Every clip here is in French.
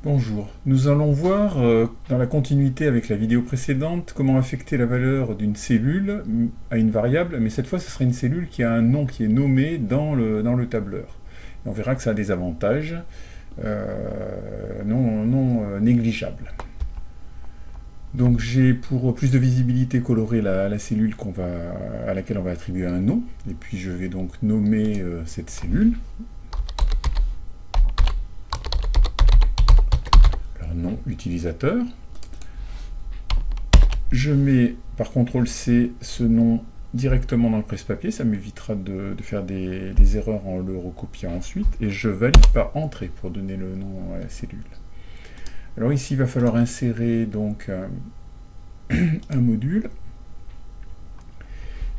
Bonjour, nous allons voir dans la continuité avec la vidéo précédente comment affecter la valeur d'une cellule à une variable, mais cette fois ce sera une cellule qui a un nom qui est nommé dans le tableur. Et on verra que ça a des avantages non négligeables. Donc j'ai pour plus de visibilité coloré la cellule à laquelle on va attribuer un nom, et puis je vais donc nommer cette cellule. Nom utilisateur. Je mets par CTRL-C ce nom directement dans le presse-papier, ça m'évitera de faire des erreurs en le recopiant ensuite, et je valide par entrée pour donner le nom à la cellule. Alors ici, il va falloir insérer donc un module.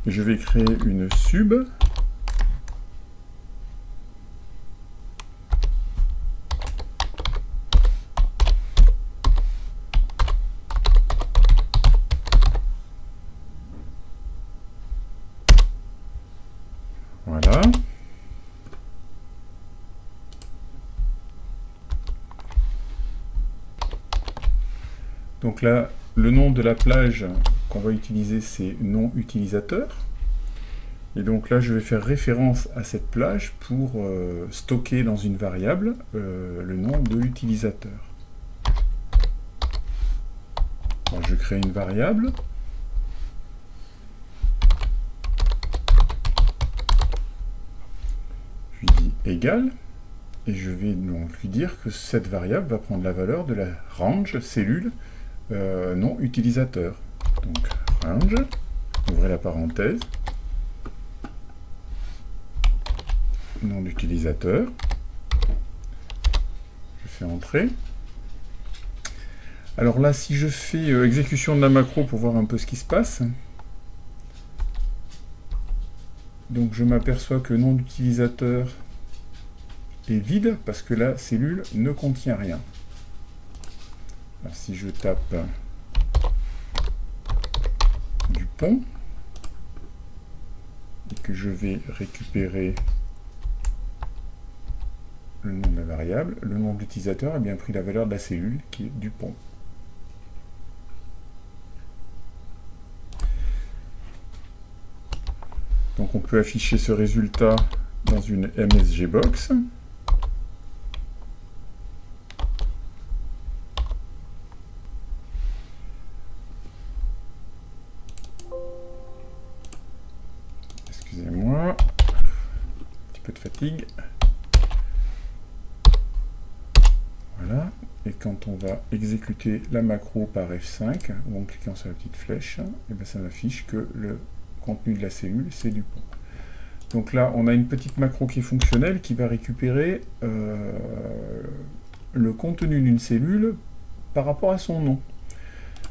Je vais créer une sub. Voilà. Donc là, le nom de la plage qu'on va utiliser, c'est nom utilisateur. Et donc là, je vais faire référence à cette plage pour stocker dans une variable le nom de l'utilisateur. Je crée une variable. Je lui dis égal. Et je vais donc lui dire que cette variable va prendre la valeur de la range cellule nom utilisateur. Donc range, ouvrez la parenthèse, nom d'utilisateur, je fais entrer. Alors là, si je fais exécution de la macro pour voir un peu ce qui se passe, donc je m'aperçois que nom d'utilisateur est vide parce que la cellule ne contient rien. Alors, si je tape Dupont et que je vais récupérer le nom de la variable, le nom de l'utilisateur a bien pris la valeur de la cellule qui est Dupont. Donc on peut afficher ce résultat dans une MSG box. Excusez-moi, un petit peu de fatigue. Voilà, et quand on va exécuter la macro par F5, ou en cliquant sur la petite flèche, et bien ça m'affiche que le contenu de la cellule, c'est Dupont. Donc là, on a une petite macro qui est fonctionnelle, qui va récupérer le contenu d'une cellule par rapport à son nom.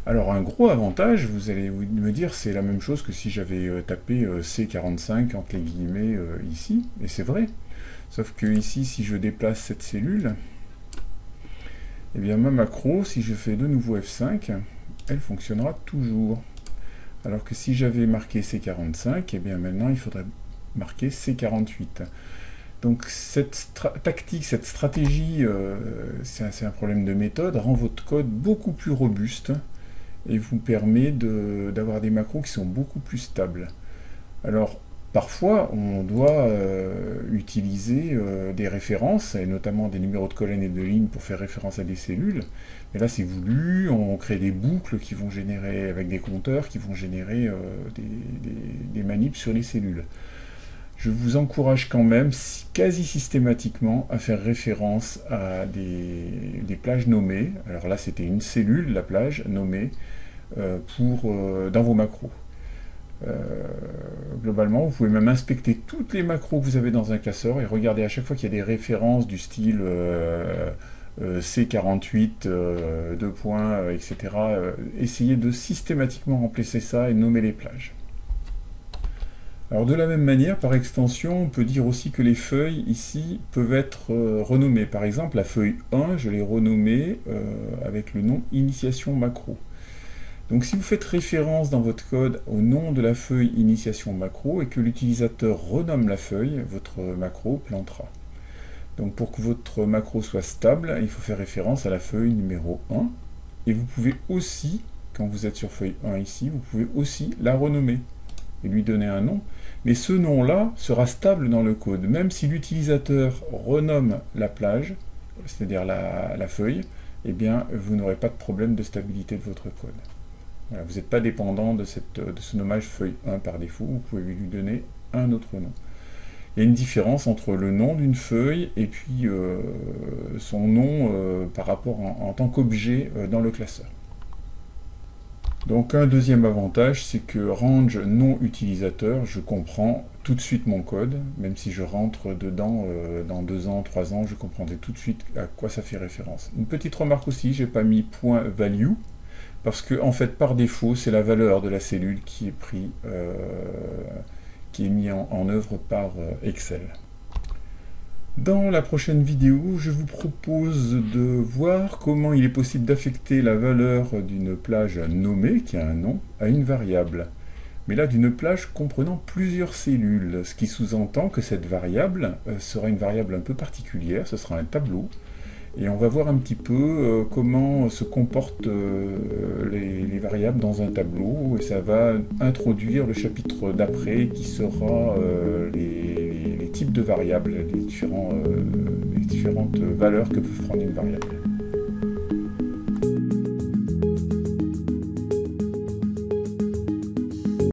Alors un gros avantage, vous allez me dire, c'est la même chose que si j'avais tapé C45 entre les guillemets ici, et c'est vrai. Sauf que ici, si je déplace cette cellule, et bien ma macro, si je fais de nouveau F5, elle fonctionnera toujours. Alors que si j'avais marqué C45, et bien maintenant il faudrait marquer C48. Donc cette tactique, cette stratégie, c'est un problème de méthode, rend votre code beaucoup plus robuste et vous permet d'avoir des macros qui sont beaucoup plus stables. Alors parfois on doit utiliser des références, et notamment des numéros de colonne et de ligne pour faire référence à des cellules. Mais là c'est voulu, on crée des boucles qui vont générer, avec des compteurs, qui vont générer des manips sur les cellules. Je vous encourage quand même, quasi systématiquement, à faire référence à des plages nommées. Alors là c'était une cellule, la plage nommée, dans vos macros. Globalement, vous pouvez même inspecter toutes les macros que vous avez dans un classeur et regarder à chaque fois qu'il y a des références du style C48, 2 points, etc. Essayez de systématiquement remplacer ça et nommer les plages. Alors de la même manière, par extension, on peut dire aussi que les feuilles ici peuvent être renommées. Par exemple, la feuille 1, je l'ai renommée avec le nom initiation macro. Donc si vous faites référence dans votre code au nom de la feuille initiation macro et que l'utilisateur renomme la feuille, votre macro plantera. Donc pour que votre macro soit stable, il faut faire référence à la feuille numéro 1. Et vous pouvez aussi, quand vous êtes sur feuille 1 ici, vous pouvez aussi la renommer et lui donner un nom. Mais ce nom-là sera stable dans le code. Même si l'utilisateur renomme la plage, c'est-à-dire la feuille, eh bien, vous n'aurez pas de problème de stabilité de votre code. Voilà, vous n'êtes pas dépendant de ce nommage feuille 1 par défaut, vous pouvez lui donner un autre nom. Il y a une différence entre le nom d'une feuille et puis son nom par rapport en tant qu'objet dans le classeur. Donc un deuxième avantage, c'est que range non utilisateur, je comprends tout de suite mon code, même si je rentre dedans dans 2 ans, 3 ans, je comprendrai tout de suite à quoi ça fait référence. Une petite remarque aussi, j'ai pas mis point .value, parce que en fait par défaut, c'est la valeur de la cellule qui est mis en œuvre par Excel. Dans la prochaine vidéo, je vous propose de voir comment il est possible d'affecter la valeur d'une plage nommée, qui a un nom, à une variable. Mais là, d'une plage comprenant plusieurs cellules, ce qui sous-entend que cette variable sera une variable un peu particulière, ce sera un tableau. Et on va voir un petit peu comment se comportent les variables dans un tableau, et ça va introduire le chapitre d'après qui sera les types de variables, les différentes valeurs que peut prendre une variable.